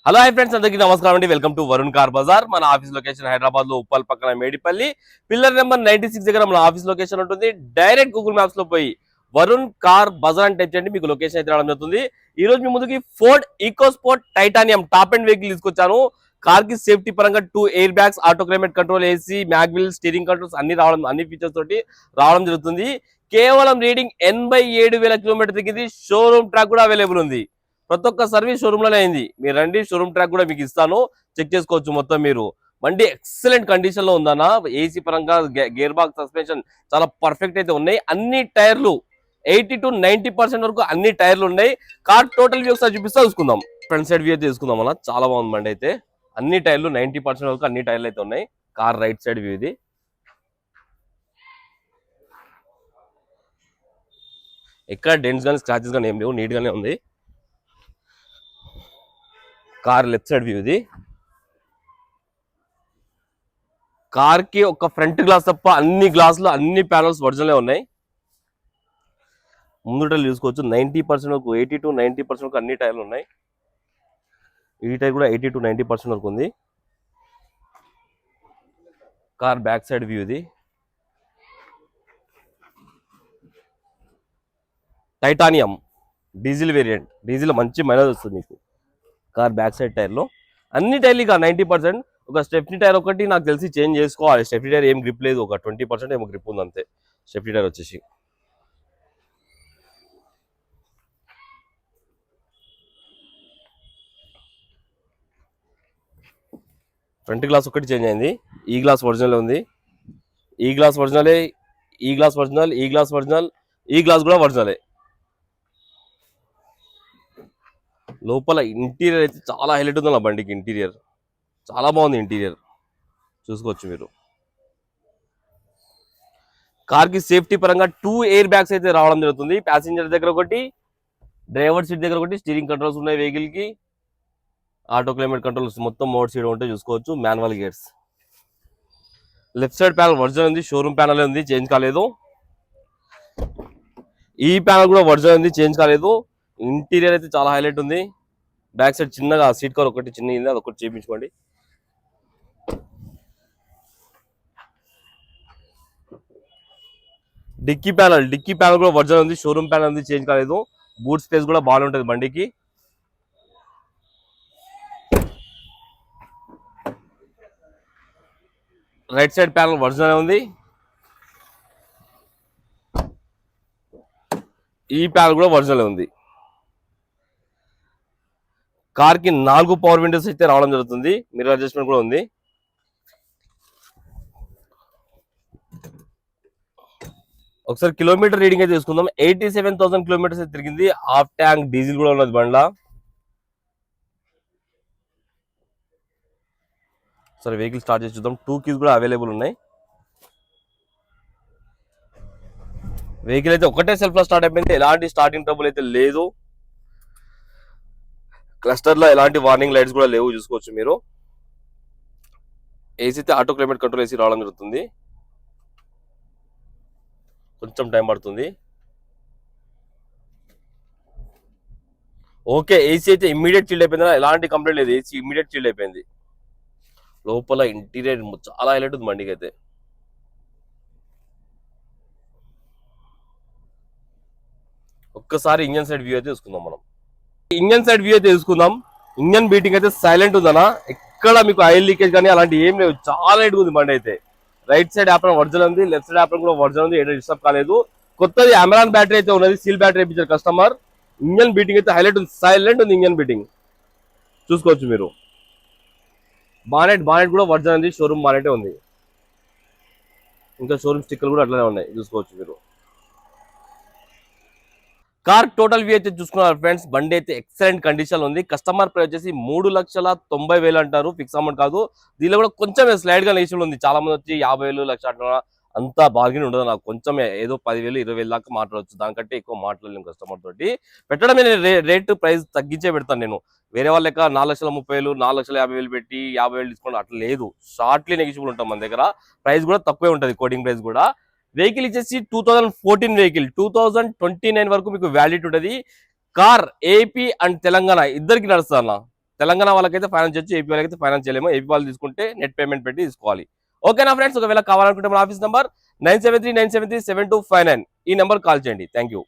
Hello hi friends, అందరికీ నమస్కారం అండి. Welcome to Varun car Bazar. మన ఆఫీస్ లొకేషన్ హైదరాబాద్ లో ఉప్పల్ పక్కన మేడిపల్లి పిల్లర్ నెంబర్ 96 దగ్గర మన ఆఫీస్ లొకేషన్ ఉంటుంది. డైరెక్ట్ గూగుల్ మ్యాప్స్ లో పోయి వరుణ్ కార్ బజార్ అని టైప్ చేయండి, మీకు లొకేషన్ అయితే రావడం జరుగుతుంది. ఈ రోజు మీ ముందుకి Ford EcoSport titanium top and vehicle తీసుకొచ్చాను. కార్ కి సేఫ్టీ పరంగా 2 air bags, auto climate control, AC, mag wheel, steering controls అన్ని ఫీచర్స్ తోటి రావడం జరుగుతుంది. కేవలం రీడింగ్ 87,000 కిలోమీటర్ తిరిగింది. షోరూమ్ ట్రాక్ కూడా అవైలబుల్ ఉంది. ప్రతి ఒక్క సర్వీస్ షోరూమ్ లోనే అయింది. మీరు రండి, షోరూమ్ ట్రాక్ కూడా మీకు ఇస్తాను, చెక్ చేసుకోవచ్చు. మొత్తం మీరు బండి ఎక్సలెంట్ కండిషన్ లో ఉందన్న. ఏసీ పరంగా గేర్ బాక్స్, సస్పెన్షన్ చాలా పర్ఫెక్ట్ అయితే ఉన్నాయి. అన్ని టైర్లు 80 to 90% వరకు అన్ని టైర్లు ఉన్నాయి. కార్ టోటల్ వ్యూ ఒకసారి చూసుకుందాం. ఫ్రంట్ సైడ్ వ్యూ అయితే తీసుకుందాం అన్న. చాలా బాగుంది బండి అయితే. అన్ని టైర్లు 90% వరకు అన్ని టైర్లు అయితే ఉన్నాయి. కార్ రైట్ సైడ్ వ్యూ ఇది. ఎక్కడ డెంట్స్ కానీ స్క్రాచెస్ కానీ ఏం లేవు, నీట్ గానే ఉంది. కార్ లెఫ్ట్ సైడ్ వ్యూ ఇది. కార్ కి ఒక ఫ్రంట్ గ్లాస్ తప్ప అన్ని గ్లాసులు, అన్ని ప్యానల్స్ ఒరిజినల్ ఉన్నాయి. ముందు టైర్లు చూసుకోవచ్చు. 90% వరకు, 80 to 90% వరకు అన్ని టైర్లు ఉన్నాయి. ఈ టైర్ కూడా 80 to 90% వరకు ఉంది. కార్ బ్యాక్ సైడ్ వ్యూ ఇది. Titanium diesel variant. డీజిల్ మంచి మైలేజ్ వస్తుంది మీకు. కార్ బ్యాక్ సైడ్ టైర్లో అన్ని టైర్లు ఇక 90%. ఒక స్టెప్నీ టైర్ ఒకటి నాకు తెలిసి చేంజ్ చేసుకోవాలి. స్టెప్నీ టైర్ ఏం గ్రిప్ లేదు, ఒక 20% ఏమో గ్రిప్ ఉంది అంతే. స్టెప్నీ టైర్ వచ్చేసి ఫ్రంట్ గ్లాస్ ఒకటి చేంజ్ అయింది. ఈ గ్లాస్ ఒరిజినల్ ఉంది. ఈ గ్లాస్ ఒరిజినలే, ఈ గ్లాస్ ఒరిజినల్, ఈ గ్లాస్ ఒరిజినల్, ఈ గ్లాస్ కూడా ఒరిజినలే. లోపల ఇంటీరియర్ అయితే చాలా హైలైట్ ఉంది నా బండికి. ఇంటీరియర్ చాలా బాగుంది. ఇంటీరియర్ చూసుకోవచ్చు మీరు. కార్ కి సేఫ్టీ పరంగా 2 ఎయిర్ బ్యాగ్స్ అయితే రావడం జరుగుతుంది. ప్యాసింజర్ దగ్గర ఒకటి, డ్రైవర్ సీట్ దగ్గర ఒకటి. స్టీరింగ్ కంట్రోల్స్ ఉన్నాయి వెహికల్ కి. ఆటో క్లైమేట్ కంట్రోల్స్ మొత్తం మోడ్ సీట్ ఉంటే చూసుకోవచ్చు. Manual gears. Left side panel original ఉంది. షోరూమ్ ప్యానల్ ఉంది, చేంజ్ కాలేదు. ఈ ప్యానల్ కూడా ఒరిజినల్ ఉంది, చేంజ్ కాలేదు. ఇంటీరియర్ అయితే చాలా హైలైట్ ఉంది. బ్యాక్ సైడ్ చిన్నగా సీట్ కవర్ ఒకటి చిన్నది, అది ఒకటి చేయించుకోండి. డిక్కీ ప్యానల్ కూడా ఒరిజినల్ ఉంది. షోరూమ్ ప్యానల్ ఉంది, చేంజ్ కాలేదు. బూట్ స్పేస్ కూడా బాగానే ఉంటుంది బండికి. రైట్ సైడ్ ప్యానల్ ఒరిజినల్ ఉంది. ఈ ప్యానల్ కూడా ఒరిజినల్ ఉంది. కార్ కి 4 పవర్ విండోస్ అయితే రావడం జరుగుతుంది. మిర్రర్ అడ్జస్ట్మెంట్ కూడా ఉంది. ఒకసారి కిలోమీటర్ రీడింగ్ అయితే తీసుకుందాం. 87,000 కిలోమీటర్స్ అయితే తిరిగింది. హాఫ్ ట్యాంక్ డీజిల్ కూడా ఉన్నది బండ్ల. సరే వెహికల్ స్టార్ట్ చేసి చూద్దాం. 2 కీస్ కూడా అవైలబుల్ ఉన్నాయి. వెహికల్ అయితే ఒకటే సెల్ఫ్ లో స్టార్ట్ అయిపోయింది. ఎలాంటి స్టార్టింగ్ ట్రబుల్ అయితే లేదు. క్లస్టర్ లో ఎలాంటి వార్నింగ్ లైట్స్ కూడా లేవు, చూసుకోవచ్చు మీరు. ఏసీ అయితే ఆటో క్లైమేట్ కంట్రోల్ ఏసీ రావడం జరుగుతుంది. కొంచెం టైం పడుతుంది. ఓకే, ఏసీ అయితే ఇమ్మీడియట్ చిల్డ్ అయిపోయింది. ఎలాంటి కంప్లైంట్ లేదు, ఏసీ ఇమ్మీడియట్ చిల్డ్ అయిపోయింది. లోపల ఇంటీరియర్ చాలా హైలైట్ ఉంది బండికి అయితే. ఒక్కసారి ఇంజన్ సైడ్ వ్యూ అయితే చూసుకుందాం మనం. ఇంజన్ సైడ్ వ్యూ అయితే చూసుకుందాం. ఇంజన్ బీటింగ్ అయితే సైలెంట్ ఉందన్నా. ఎక్కడ మీకు ఆయిల్ లీకేజ్ కానీ అలాంటి ఏం లేవు. చాలా లైట్ ఉంది బండి అయితే. రైట్ సైడ్ యాప్రాన్ ఒరిజినల్ ఉంది, లెఫ్ట్ సైడ్ యాప్రాన్ కూడా ఒరిజినల్ ఉంది. ఏదో డిస్టర్బ్ కాలేదు. కొత్తది అమెరాన్ బ్యాటరీ అయితే ఉన్నది, సీల్ బ్యాటరీ ఇప్పించారు కస్టమర్. ఇంజన్ బీటింగ్ అయితే హైలైట్ ఉంది, సైలెంట్ ఉంది ఇంజన్ బీటింగ్, చూసుకోవచ్చు మీరు. బానెట్ కూడా ఒరిజినల్ ఉంది, షోరూమ్ బానెటే ఉంది. ఇంకా షోరూమ్ స్టిక్కర్లు కూడా అట్లనే ఉన్నాయి, చూసుకోవచ్చు మీరు. కార్ టోటల్ వ్యూ అయితే చూసుకున్నారు ఫ్రెండ్స్. బండి అయితే ఎక్సలెంట్ కండిషన్ ఉంది. కస్టమర్ ప్రైస్ వచ్చేసి 3,90,000 అంటారు, ఫిక్స్ అమౌంట్ కాదు. దీనిలో కూడా కొంచెం స్లైడ్ గా నేషన్ ఉంది. చాలా మంది వచ్చి 50,000, 1,00,000 అంతా బార్గెన్ ఉండదు. నాకు కొంచెం ఏదో 10,000, 20,000 దాకా మాట్లాడవచ్చు. దానికంటే ఎక్కువ మాట్లాడలేను కస్టమర్ తోటి. పెట్టడమే రేట్ ప్రైస్ తగ్గించే పెడతాను నేను. వేరే వాళ్ళ లెక్క 4,30,000, 4,50,000 పెట్టి 50,000 డిస్కౌంట్ అట్లా లేదు. షార్ట్లీ నెగిషియబుల్ ఉంటాం మన దగ్గర. ప్రైస్ కూడా తక్కువే ఉంటుంది, కోడింగ్ ప్రైస్ కూడా. వెహికల్ వచ్చేసి 2014 వెహికల్, 2029 వరకు మీకు వ్యాలిడ్ ఉంటుంది. కార్ ఏపీ అండ్ తెలంగాణ ఇద్దరికి నడుస్తా అన్న. తెలంగాణ వాళ్ళకైతే ఫైనాన్స్ చేయొచ్చు, ఏపీ వాళ్ళకైతే ఫైనాన్స్ చేయలేము. ఏపీ వాళ్ళు తీసుకుంటే నెట్ పేమెంట్ పెట్టి తీసుకోవాలి. ఓకేనా ఫ్రెండ్స్, ఒకవేళ కావాలనుకుంటే మన ఆఫీస్ నెంబర్ 9739737259 ఈ నెంబర్ కాల్ చేయండి. Thank you.